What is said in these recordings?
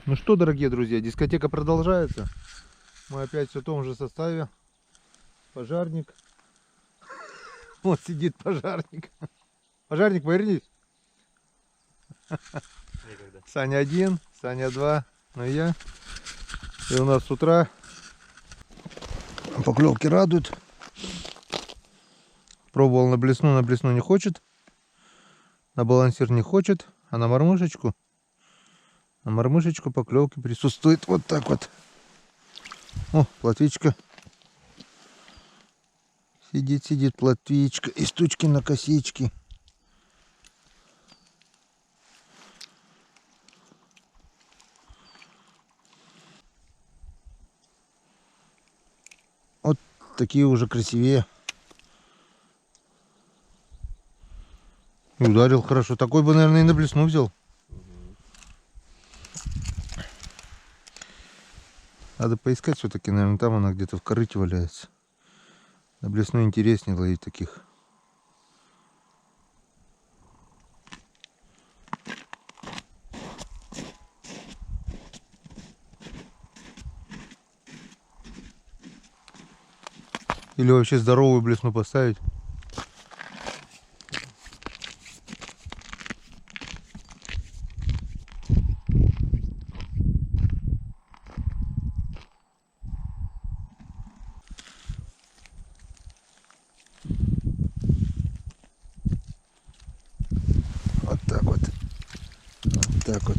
Ну что, дорогие друзья, дискотека продолжается. Мы опять все в том же составе. Пожарник. Вот сидит пожарник. Пожарник, повернись. Некогда. Саня 1, Саня 2, ну и я. И у нас с утра поклевки радуют. Пробовал на блесну не хочет. На балансир не хочет. А на мормышечку поклевки присутствует. Вот так вот. О, плотвичка. Сидит плотвичка. И стучки на косички. Вот такие уже красивее. И ударил хорошо. Такой бы, наверное, и на блесну взял. Надо поискать все-таки, наверное, там она где-то в корыте валяется. На блесну интереснее ловить таких. Или вообще здоровую блесну поставить. Вот так вот. Вот так вот.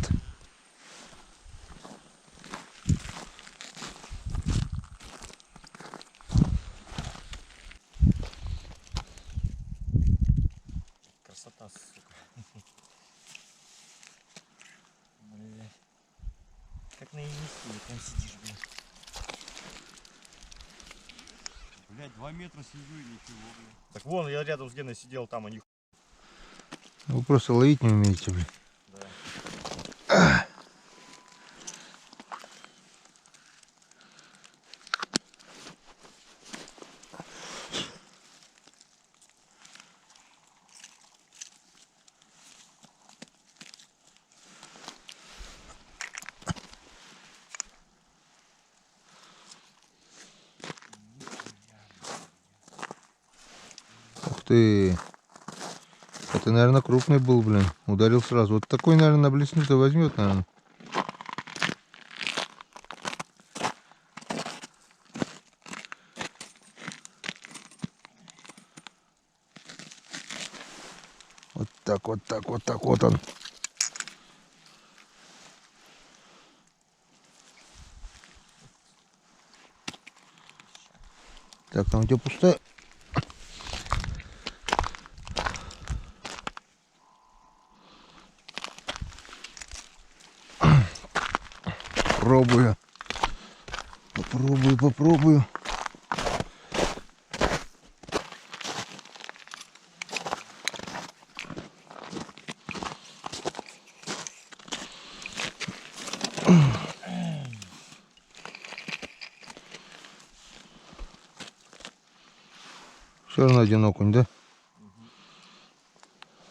Красота, сука. Блядь. Как на инвестиции там сидишь, блядь. Блядь, 2 метра сижу и ничего, блядь. Так вон, я рядом с Геной сидел, там они. Вы просто ловить не умеете, блин. Да. Ух ты. Это, наверное, крупный был, блин. Ударил сразу. Вот такой, наверное, на блесну-то возьмет, наверное. Вот так, вот так, вот так, вот он. Так, там у тебя пустая. Попробую. Попробую. Все равно один окунь, да?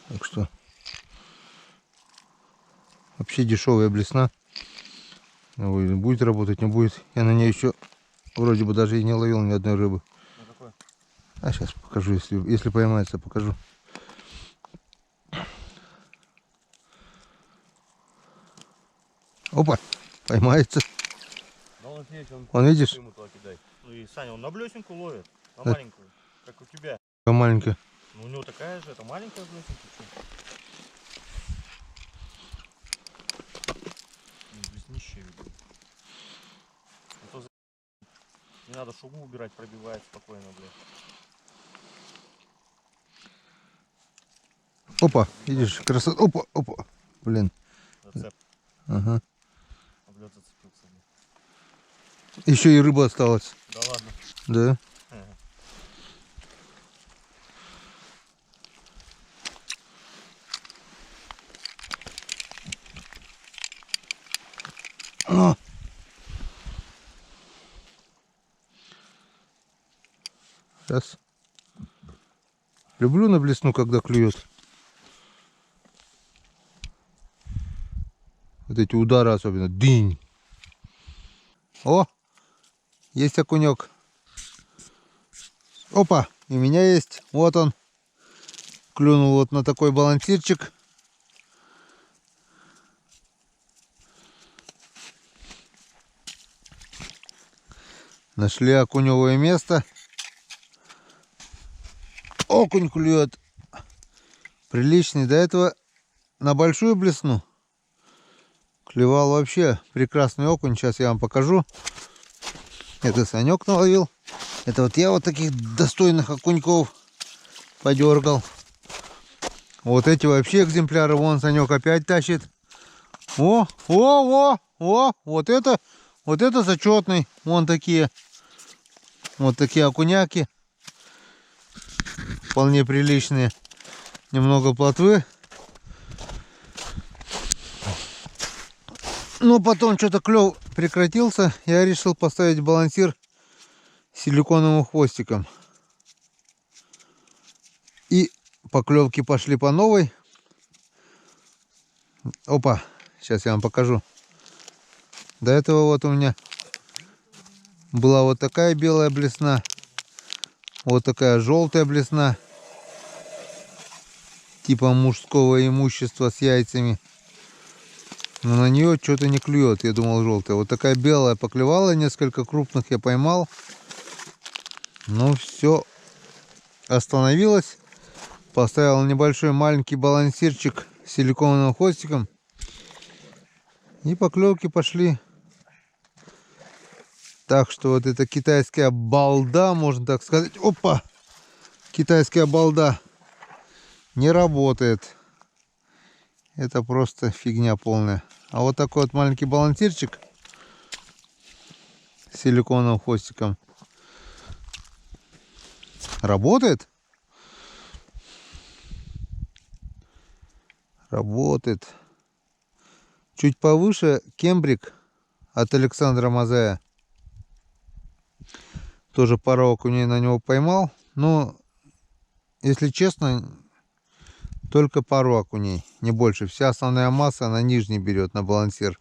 Так что вообще дешевая блесна. Ой, будет работать, не будет. Я на ней еще вроде бы даже и не ловил ни одной рыбы. Ну какой? А сейчас покажу, если поймается, покажу. Опа, поймается. Да он ответь, Он, видишь? ему туда кидай. Ну и Саня, он на блесенку ловит, на Да. маленькую, как у тебя. Маленькая. Ну у него такая же, это маленькая блесенка. Блеснищая, видимо. А то не надо шугу убирать, пробивает спокойно, блядь. Опа, видишь, красота. Опа. Блин. Зацеп. Ага. Об лед зацепился, блядь. Еще и рыба осталась. Да ладно. Да. О! Сейчас. Люблю на блесну, когда клюет. Вот эти удары особенно. Дынь. О, есть окунек. Опа, и у меня есть. Вот он. Клюнул вот на такой балансирчик. Нашли окуневое место. Окунь клюет. Приличный. До этого на большую блесну клевал вообще прекрасный окунь. Сейчас я вам покажу. Это Санек наловил. Это вот я вот таких достойных окуньков подергал. Вот эти вообще экземпляры. Вон Санек опять тащит. О, вот это зачетный. Вон такие. Вот такие окуняки. Вполне приличные. Немного плотвы. Но потом что-то клев прекратился. Я решил поставить балансир силиконовым хвостиком. И поклевки пошли по новой. Опа, сейчас я вам покажу. До этого вот у меня была вот такая белая блесна. Вот такая желтая блесна. Типа мужского имущества с яйцами. Но на нее что-то не клюет. Я думал желтая. Вот такая белая поклевала. Несколько крупных я поймал. Но все остановилось. Поставил небольшой маленький балансирчик с силиконовым хвостиком. И поклевки пошли. Так что вот эта китайская балда, можно так сказать. Опа! Китайская балда не работает. Это просто фигня полная. А вот такой вот маленький балансирчик с силиконовым хвостиком работает. Работает. Чуть повыше кембрик от Александра Мазая. Тоже пару окуней на него поймал. Но, если честно, только пару окуней, не больше. Вся основная масса на нижний берет, на балансир.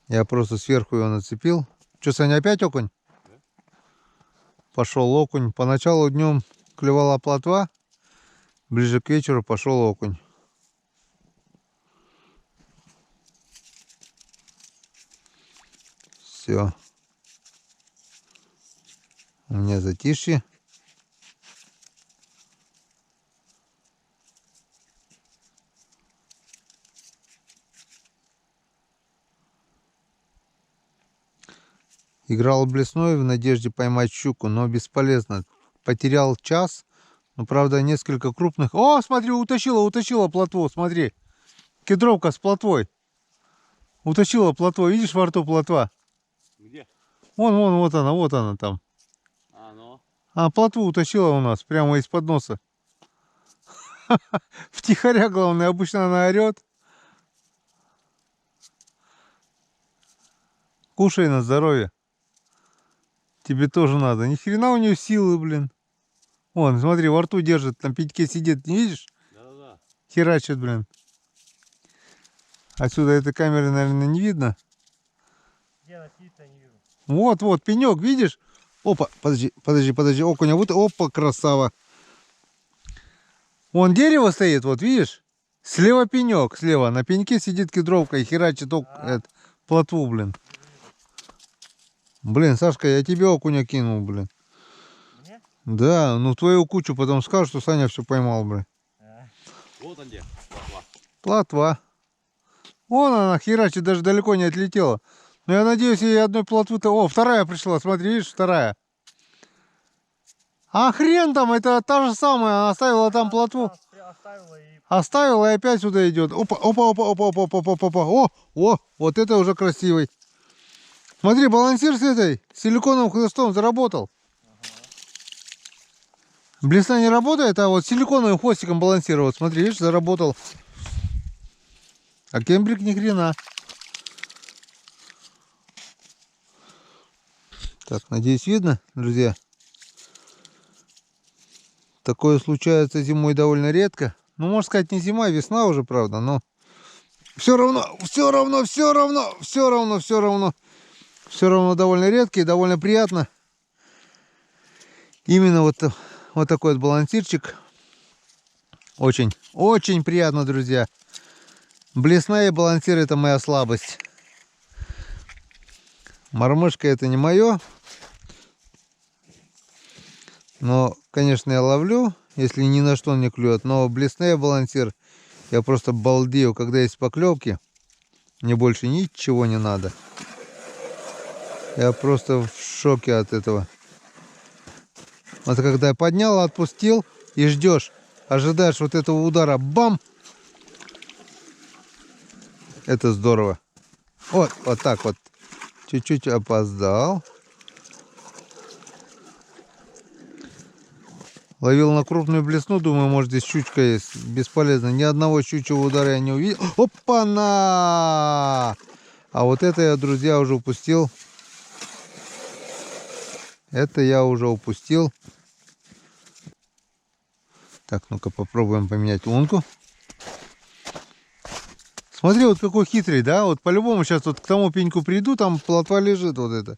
Я просто сверху его нацепил. Что, Саня, опять окунь? Да. Пошел окунь. Поначалу днем клевала плотва. Ближе к вечеру пошел окунь. Все. У меня затишье. Играл блесной в надежде поймать щуку, но бесполезно. Потерял час. Ну, правда, несколько крупных. О, смотри, утащила плотву, смотри. Кедровка с плотвой. Утащила плотву. Видишь, во рту плотва? Где? Вон, вот она там. А, ну. А, плотву утащила у нас прямо из-под носа. Втихаря, главное, обычно она орет. Кушай на здоровье. Тебе тоже надо. Ни хрена у нее силы, блин. Вон, смотри, во рту держит, на пеньке сидит, не видишь? Да-да-да. Херачит, блин. Отсюда этой камеры, наверное, не видно. Где она сидит, я не вижу. Вот, пенек, видишь? Опа, подожди, окуня, вот, опа, красава. Вон дерево стоит, вот, видишь? Слева пенек, слева, на пеньке сидит кедровка и херачит плотву, блин. Блин, Сашка, я тебе окуня кинул, блин. Мне? Да, ну твою кучу потом скажешь, что Саня все поймал, блин. Вот он где, плотва. Плотва. Вон она херачит, даже далеко не отлетела. Но я надеюсь, ей одной плотвы-то... О, вторая пришла, смотри, видишь, вторая. А хрен там, это та же самая, она оставила там плотву. Оставила и опять сюда идет. Опа. О, вот это уже красивый. Смотри, балансир с этой силиконовым хвостом заработал. Блесна не работает, а вот силиконовым хвостиком балансировать. Смотри, видишь, заработал. А кембрик ни хрена. Так, надеюсь, видно, друзья. Такое случается зимой довольно редко. Ну, можно сказать, не зима, а весна уже, правда, но Все равно довольно редко и довольно приятно. Именно вот такой вот балансирчик. Очень, очень приятно, друзья. Блесна и балансир — это моя слабость. Мормышка — это не мое. Но, конечно, я ловлю, если ни на что не клюет. Но блесна и балансир, я просто балдею, когда есть поклевки. Мне больше ничего не надо. Я просто в шоке от этого. Вот когда я поднял, отпустил и ждешь, ожидаешь вот этого удара, бам! Это здорово. Вот так вот. Чуть-чуть опоздал. Ловил на крупную блесну, думаю, может здесь щучка есть. Бесполезно. Ни одного щучьего удара я не увидел. Опа-на! А вот это я, друзья, уже упустил. Это я уже упустил. Так, ну-ка попробуем поменять лунку. Смотри, вот какой хитрый, да? Вот по-любому сейчас вот к тому пеньку приду, там плотва лежит вот это.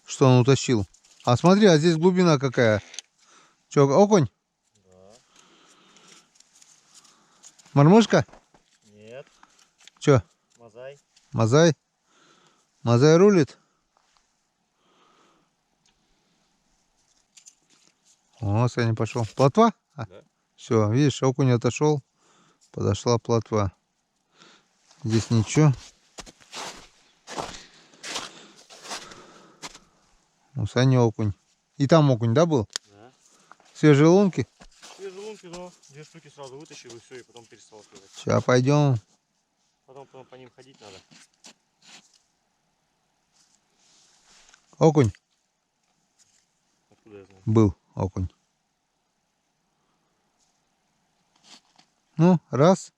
Что он утащил. А смотри, а здесь глубина какая. Че, окунь? Да. Мормышка? Нет. Че? Мазай. Мазай? Мазай рулит? О, Саня пошел. Плотва? Да. Все, видишь, окунь отошел. Подошла плотва. Здесь ничего. У Сани окунь. И там окунь, да, был? Да. Свежие лунки? Свежие лунки, но 2 штуки сразу вытащил и все, и потом перестал клевать. Сейчас пойдем. Потом по ним ходить надо. Окунь. Откуда я знаю? Был окунь. Ну, раз.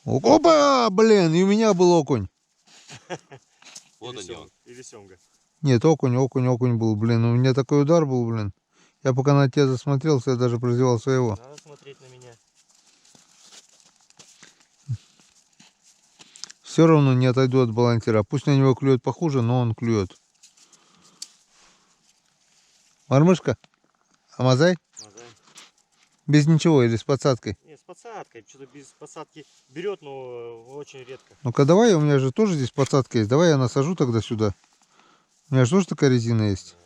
Опа, блин, и у меня был окунь. Вот он. Или семга. Нет, окунь был, блин. У меня такой удар был, блин. Я пока на тебя засмотрелся, я даже прозевал своего. Надо смотреть на меня. Все равно не отойду от балансира. Пусть на него клюет похуже, но он клюет. Мормышка? Амазай? Мазай. Без ничего или с подсадкой? Нет, с подсадкой. Что-то без подсадки берет, но очень редко. Ну-ка давай, у меня же тоже здесь подсадка есть. Давай я насажу тогда сюда. У меня же тоже такая резина есть.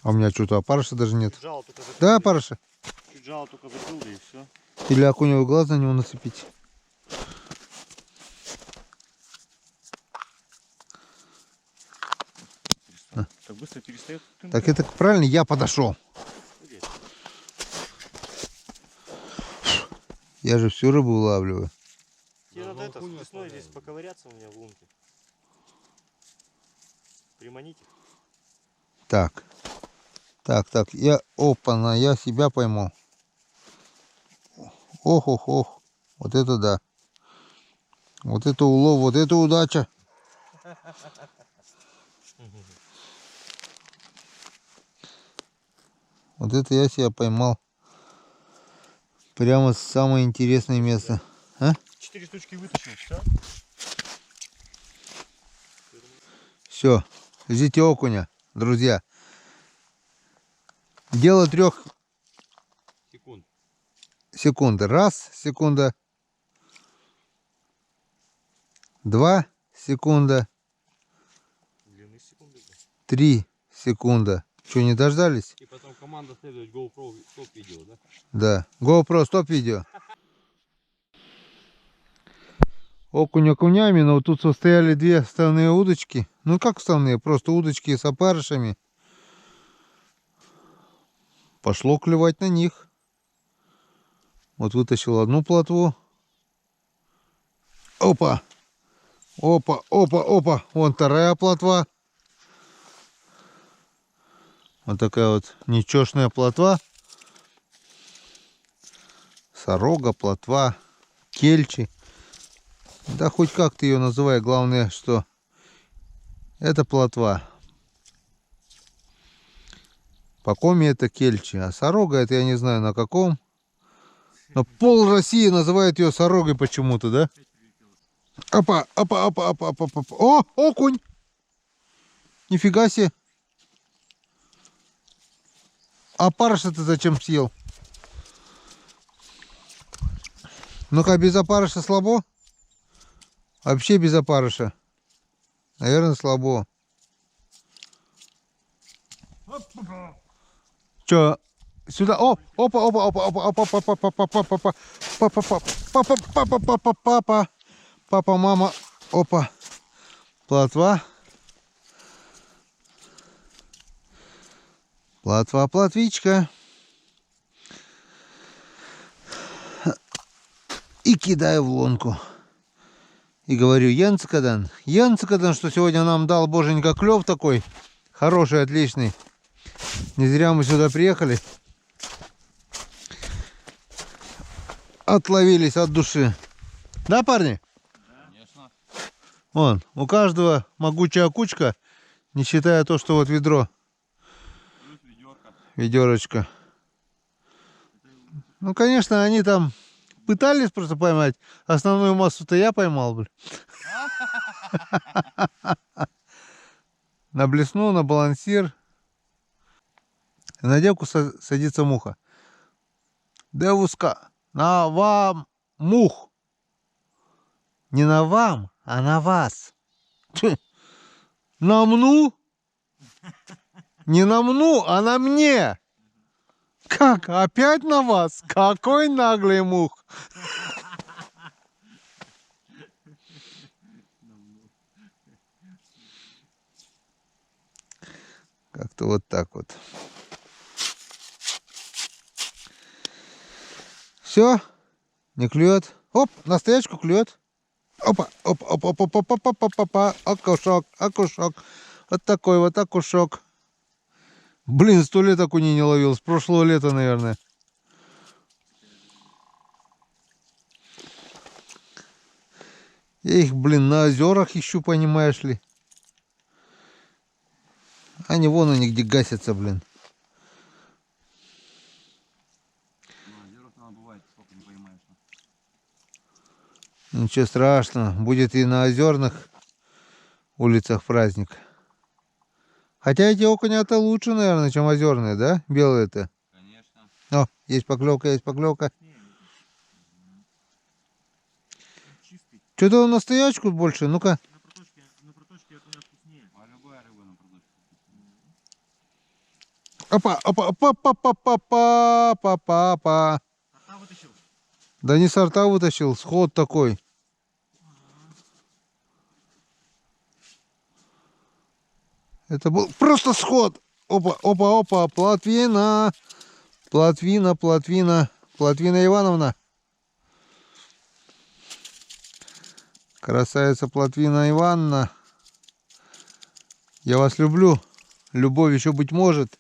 А у меня что-то опарыша даже нет. Чуть жало только закрыл. Да, опарыша. Чуть жало только закрыл, и все. Или окуневый глаз на него нацепить. Так быстро перестает. Так это правильно, я подошел. Я же всю рыбу улавливаю. Тебе надо это, с весной здесь поковыряться у меня в лунке. Приманить их. Так. Так, я, опа-на, я себя поймал. Ох. Вот это да. Вот это улов, вот это удача. Вот это я себя поймал. Прямо самое интересное место. А? 4 штучки вытащил, все. Все, ждите окуня, друзья. Дело 3 секунд. Раз, секунда. 2 секунда. Длины секунды. 3 секунда. Что, не дождались? И потом команда следует GoPro стоп-видео, да? Да. GoPro стоп-видео. Окунь окунями, но тут состояли 2 вставные удочки. Ну как вставные? Просто удочки с опарышами. Пошло клевать на них. Вот вытащил одну плотву. Опа! Опа! Вон вторая плотва. Вот такая вот нечешная плотва. Сорога, плотва, кельчи. Да хоть как ты ее называй, главное, что это плотва. По коме это кельчи, а сорога это я не знаю на каком. Но пол России называет ее сорогой почему-то, да? Опа, опа, опа, опа, опа, опа. О, окунь! Нифига себе. А опарыша ты зачем съел? Ну-ка, без опарыша слабо? Вообще без опарыша. Наверное, слабо. Че? Сюда. О, опа, опа, опа, опа, опа, опа, опа, опа, опа, опа, папа, папа, папа, папа, папа, папа, мама, опа, плотва, плотва, плотвичка. И кидаю в лунку. И говорю, Янцикадан, что сегодня нам дал боженька клев такой, хороший, отличный. Не зря мы сюда приехали. Отловились от души. Да, парни? Конечно. Вон, у каждого могучая кучка, не считая то, что вот ведро. Плюс ведерко. Ведерочка. Ну, конечно, они там пытались просто поймать. Основную массу-то я поймал, блин. На блесну, на балансир. На девку садится муха. Девушка, на вам мух. Не на вам, а на вас. Тьфу. На мну? Не на мну, а на мне. Как? Опять на вас? Какой наглый мух. Как-то вот так вот. Все, не клюет. Оп, на стоячку клюет. Опа, оп, оп, оп, оп, оп, оп, оп, оп, оп, оп, окушок, окушок. Вот такой вот окушок. Блин, 100 лет окуней не ловил. С прошлого лета, наверное. Я их, блин, на озерах ищу, понимаешь ли. Они вон они где гасятся, блин. На озерах там бывает, сколько не поймаешь. Ничего страшного. Будет и на озерных улицах праздник. Хотя эти окуня-то лучше, наверное, чем озерные, да? Белые-то. Конечно. О, есть поклевка, есть поклевка. Чистый. Что-то он на стоячку больше. Ну-ка. На проточке это у меня вкуснее. А любая рыба на продажу. Опа, опа, опа, опа, опа, опа, опа, опа. А вытащил. Да не сорта вытащил, сход такой. Это был просто сход. Опа, опа, опа, Плотвина. Плотвина, Плотвина. Плотвина Ивановна. Красавица Плотвина Ивановна. Я вас люблю. Любовь еще быть может.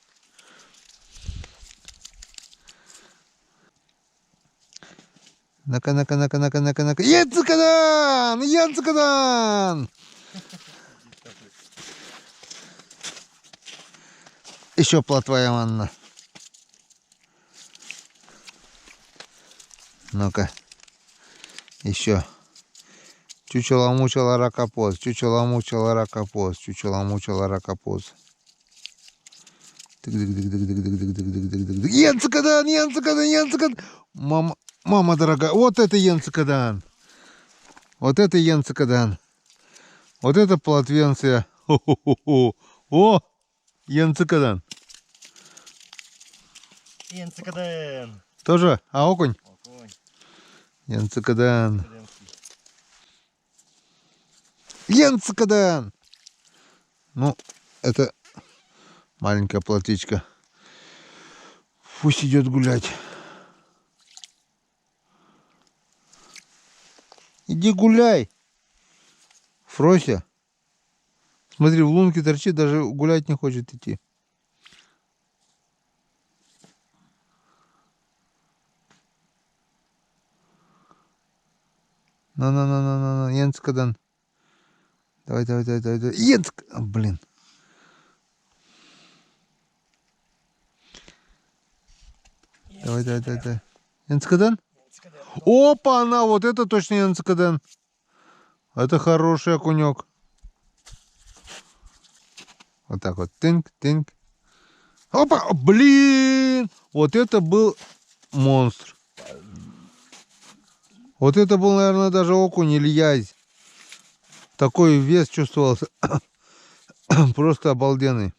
На-ка, на-ка, на-ка, на-ка, на-ка, на-ка. Янцикадан! Янцикадан! Еще плотва Ивановна. Ну-ка. Еще. Чучело-мучело ракопоз. Чучело-мучело ракопоз. Чучело-мучело ракопоз. Янцикадан! Янцикадан! Янцикадан! Мама дорогая, вот это Янцикадан. Вот это Янцикадан. Вот это плотвенция. Хо-хо-хо-хо. О! Янцикадан. Янцикаден. Тоже? А окунь? Окунь. Янцикадан. Каденский. Янцикадан. Ну, это маленькая плотвичка. Пусть идет гулять. Иди гуляй. Фрося. Смотри, в лунке торчит, даже гулять не хочет идти. На-на-на-на-на-на. Янцикадан. Давай, давай, давай, давай, давай. Блин. Давай, давай, давай, давай. Энцикаден? Опа, она, вот это точно энцикаден. Это хороший окунек. Вот так вот. Тынк, тынк. Опа, блин! Вот это был монстр. Вот это был, наверное, даже окунь или язь. Такой вес чувствовался. Просто обалденный.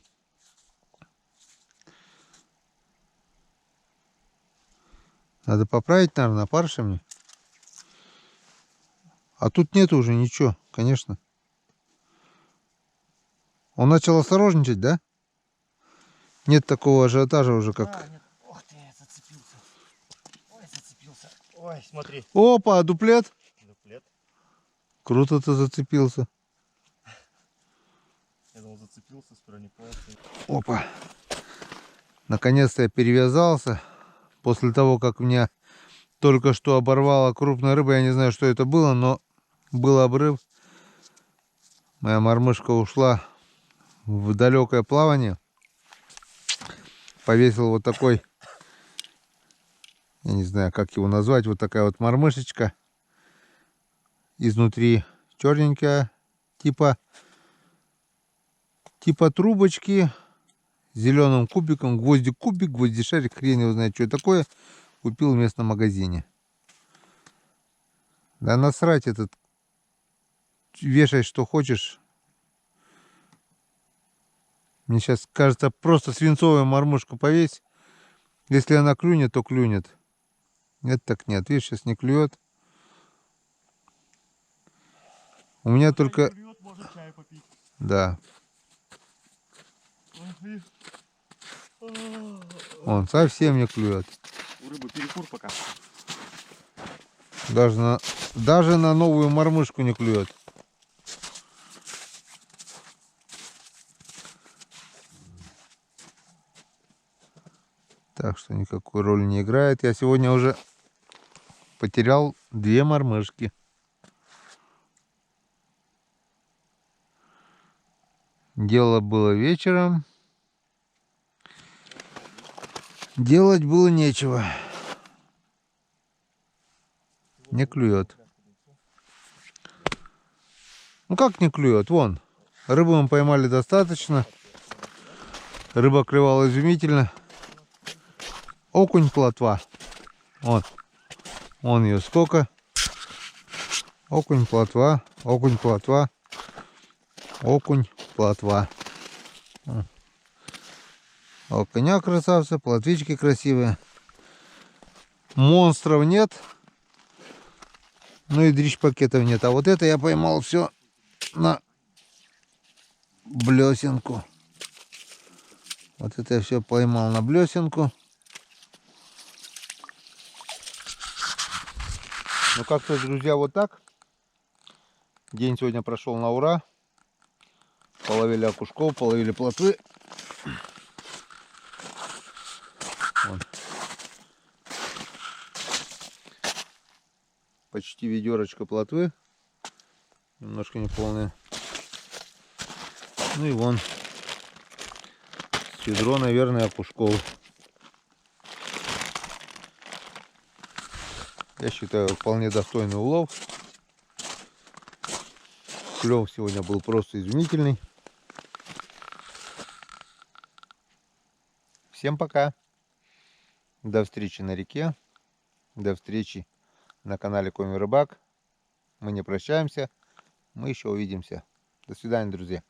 Надо поправить, наверное, опарыша мне. А тут нету уже ничего, конечно. Он начал осторожничать, да? Нет такого ажиотажа уже, как... Нет. Ох ты, зацепился. Ой, зацепился. Ой, смотри. Опа, дуплет. Дуплет. Круто ты зацепился. Я думал, зацепился, сперва не понял. Опа. Наконец-то я перевязался. После того, как меня только что оборвала крупная рыба. Я не знаю, что это было, но был обрыв. Моя мормышка ушла в далекое плавание. Повесил вот такой, я не знаю, как его назвать, вот такая вот мормышечка. Изнутри черненькая, типа трубочки, зеленым кубиком, гвоздик-кубик, гвоздишарик, хрен его знает, что это такое. Купил в местном магазине. Да насрать этот, вешай что хочешь. Мне сейчас кажется, просто свинцовую мормышку повесь. Если она клюнет, то клюнет. Нет, так нет. Видишь, сейчас не клюет. У меня только... Клюет, можно чай попить. Да. Он совсем не клюет. У рыбы перекур пока. Даже на новую мормышку не клюет. Так что никакой роли не играет. Я сегодня уже потерял 2 мормышки. Дело было вечером. Делать было нечего. Не клюет. Ну как не клюет? Вон. Рыбу мы поймали достаточно. Рыба клевала изумительно. Окунь, плотва. Вот. Вон ее сколько. Окунь, плотва. Окунь, плотва. Окунь, плотва. Окуня красавцы, плотвички красивые. Монстров нет. Ну и дрищ пакетов нет. А вот это я поймал все на блесенку. Вот это я все поймал на блесенку. Ну как-то, друзья, вот так. День сегодня прошел на ура. Половили окушков, половили плотвы. Вот. Почти ведерочка плотвы. Немножко неполные. Ну и вон ведро, наверное, окушков. Я считаю, вполне достойный улов. Клев сегодня был просто изумительный. Всем пока. До встречи на реке. До встречи на канале Коми Рыбак. Мы не прощаемся. Мы еще увидимся. До свидания, друзья.